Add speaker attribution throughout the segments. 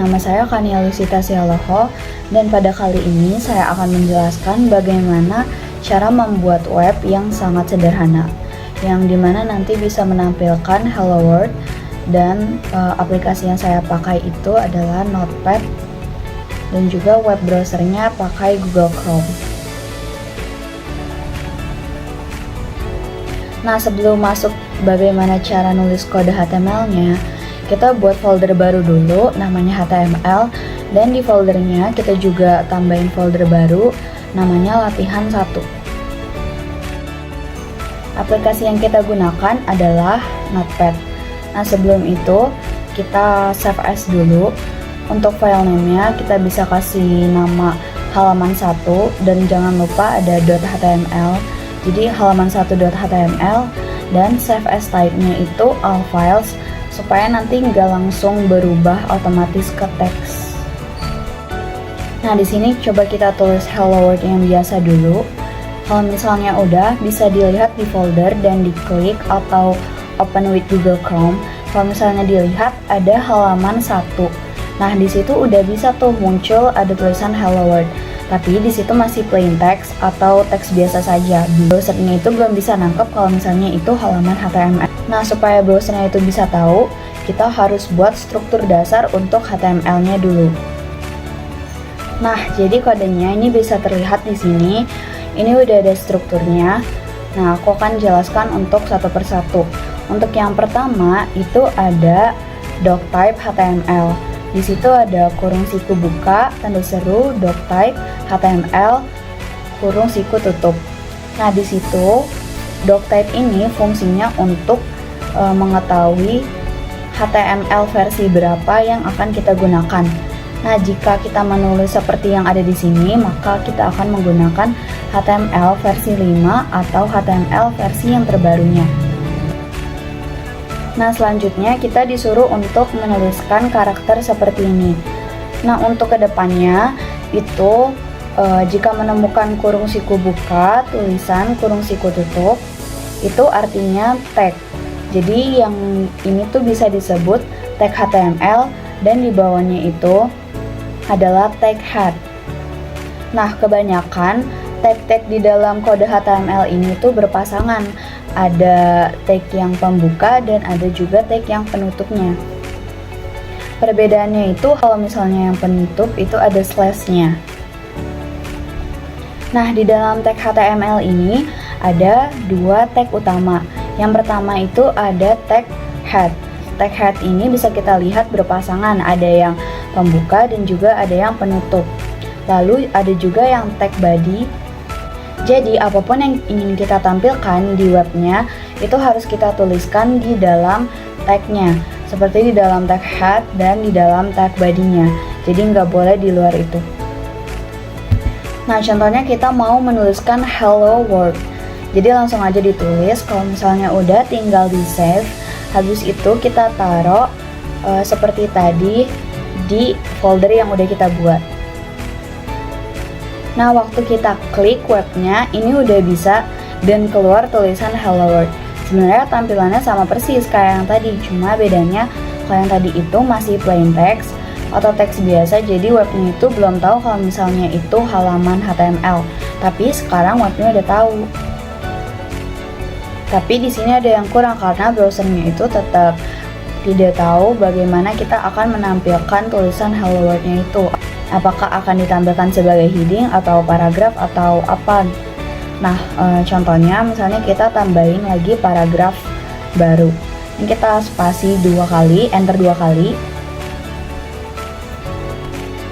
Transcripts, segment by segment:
Speaker 1: nama saya Kania Lusita Sialoho, dan pada kali ini saya akan menjelaskan bagaimana cara membuat web yang sangat sederhana, yang dimana nanti bisa menampilkan Hello World, dan aplikasi yang saya pakai itu adalah Notepad, dan juga web browsernya pakai Google Chrome. Nah, sebelum masuk bagaimana cara nulis kode HTML-nya, kita buat folder baru dulu, namanya HTML, dan di foldernya kita juga tambahin folder baru, namanya latihan 1. Aplikasi yang kita gunakan adalah Notepad. Nah, sebelum itu kita save as dulu. Untuk file name-nya kita bisa kasih nama halaman 1, dan jangan lupa ada .html. Jadi halaman 1.html, dan save as type-nya itu all files, supaya nanti nggak langsung berubah otomatis ke teks. Nah, di sini coba kita tulis hello world yang biasa dulu. Kalau misalnya udah, bisa dilihat di folder dan diklik atau open with Google Chrome. Kalau misalnya dilihat ada halaman 1. Nah, di situ udah bisa tuh muncul ada tulisan hello world. Tapi di situ masih plain text atau teks biasa saja. Browsernya itu belum bisa nangkep kalau misalnya itu halaman HTML. Nah, supaya browsernya itu bisa tahu, kita harus buat struktur dasar untuk HTML-nya dulu. Nah, jadi kodenya ini bisa terlihat di sini. Ini udah ada strukturnya. Nah, aku akan jelaskan untuk satu persatu. Untuk yang pertama itu ada doctype HTML. Di situ ada kurung siku buka, tanda seru, doctype, HTML, kurung siku tutup. Nah, di situ doctype ini fungsinya untuk mengetahui HTML versi berapa yang akan kita gunakan. Nah, jika kita menulis seperti yang ada di sini, maka kita akan menggunakan HTML versi 5 atau HTML versi yang terbarunya. Nah, selanjutnya kita disuruh untuk menuliskan karakter seperti ini. Nah, untuk kedepannya itu jika menemukan kurung siku buka, tulisan kurung siku tutup, itu artinya tag. Jadi yang ini tuh bisa disebut tag HTML, dan di bawahnya itu adalah tag head. Nah, kebanyakan tag-tag di dalam kode HTML ini tuh berpasangan. Ada tag yang pembuka dan ada juga tag yang penutupnya. Perbedaannya itu kalau misalnya yang penutup itu ada slash-nya. Nah, di dalam tag HTML ini ada dua tag utama. Yang pertama itu ada tag head. Tag head ini bisa kita lihat berpasangan, ada yang pembuka dan juga ada yang penutup. Lalu ada juga yang tag body. Jadi apapun yang ingin kita tampilkan di webnya itu harus kita tuliskan di dalam tagnya, seperti di dalam tag head dan di dalam tag body-nya. Jadi nggak boleh di luar itu. Nah, contohnya kita mau menuliskan hello world. Jadi langsung aja ditulis. Kalau misalnya udah, tinggal di save. Habis itu kita taruh seperti tadi di folder yang udah kita buat. Nah, waktu kita klik webnya, ini udah bisa dan keluar tulisan hello world. Sebenarnya tampilannya sama persis kayak yang tadi, cuma bedanya kalau yang tadi itu masih plain text atau teks biasa, jadi webnya itu belum tahu kalau misalnya itu halaman HTML. Tapi sekarang webnya udah tahu. Tapi di sini ada yang kurang karena browsernya itu tetap tidak tahu bagaimana kita akan menampilkan tulisan hello world-nya itu. Apakah akan ditampilkan sebagai heading atau paragraf atau apa. Nah, contohnya misalnya kita tambahin lagi paragraf baru. Ini kita spasi 2 kali, enter 2 kali.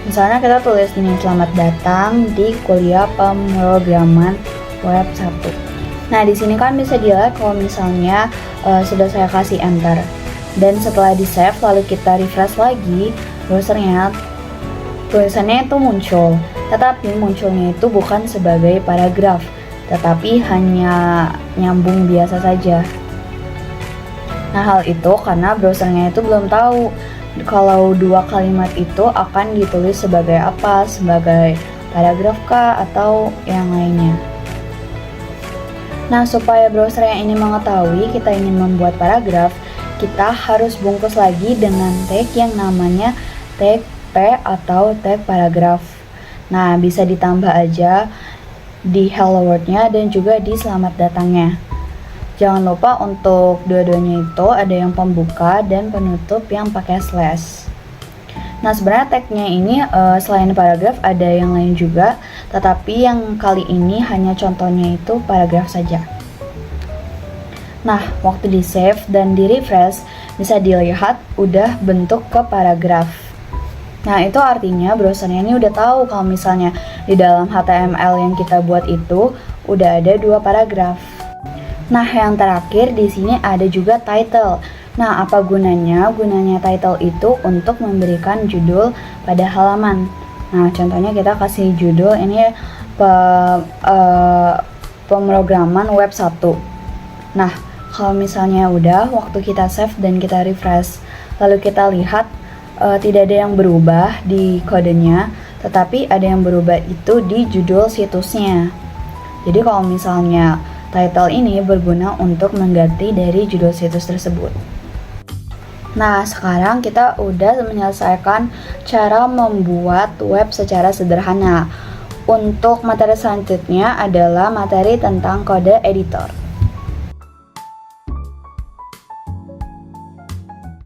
Speaker 1: Misalnya kita tulis ini, selamat datang di kuliah pemrograman web 1. Nah, di sini kan bisa dilihat kalau misalnya sudah saya kasih enter. Dan setelah di save lalu kita refresh lagi browsernya, tulisannya itu muncul, tetapi munculnya itu bukan sebagai paragraf, tetapi hanya nyambung biasa saja. Nah, hal itu karena browsernya itu belum tahu kalau dua kalimat itu akan ditulis sebagai apa, sebagai paragraf kah atau yang lainnya. Nah, supaya browser yang ini mengetahui kita ingin membuat paragraf, kita harus bungkus lagi dengan tag yang namanya tag P atau tag paragraf. Nah, bisa ditambah aja di hello world-nya dan juga di selamat datangnya. Jangan lupa untuk dua-duanya itu ada yang pembuka dan penutup yang pakai slash. Nah, sebenarnya tagnya ini selain paragraf ada yang lain juga, tetapi yang kali ini hanya contohnya itu paragraf saja. Nah, waktu di save dan di refresh bisa dilihat udah bentuk ke paragraf. Nah, itu artinya browsernya ini udah tahu kalau misalnya di dalam HTML yang kita buat itu udah ada 2 paragraf. Nah, yang terakhir di sini ada juga title. Nah, apa gunanya? Gunanya title itu untuk memberikan judul pada halaman. Nah, contohnya kita kasih judul ini pemrograman web 1. Nah, kalau misalnya udah waktu kita save dan kita refresh, lalu kita lihat tidak ada yang berubah di kodenya, tetapi ada yang berubah itu di judul situsnya. Jadi kalau misalnya title ini berguna untuk mengganti dari judul situs tersebut. Nah, sekarang kita udah menyelesaikan cara membuat web secara sederhana. Untuk materi selanjutnya adalah materi tentang kode editor.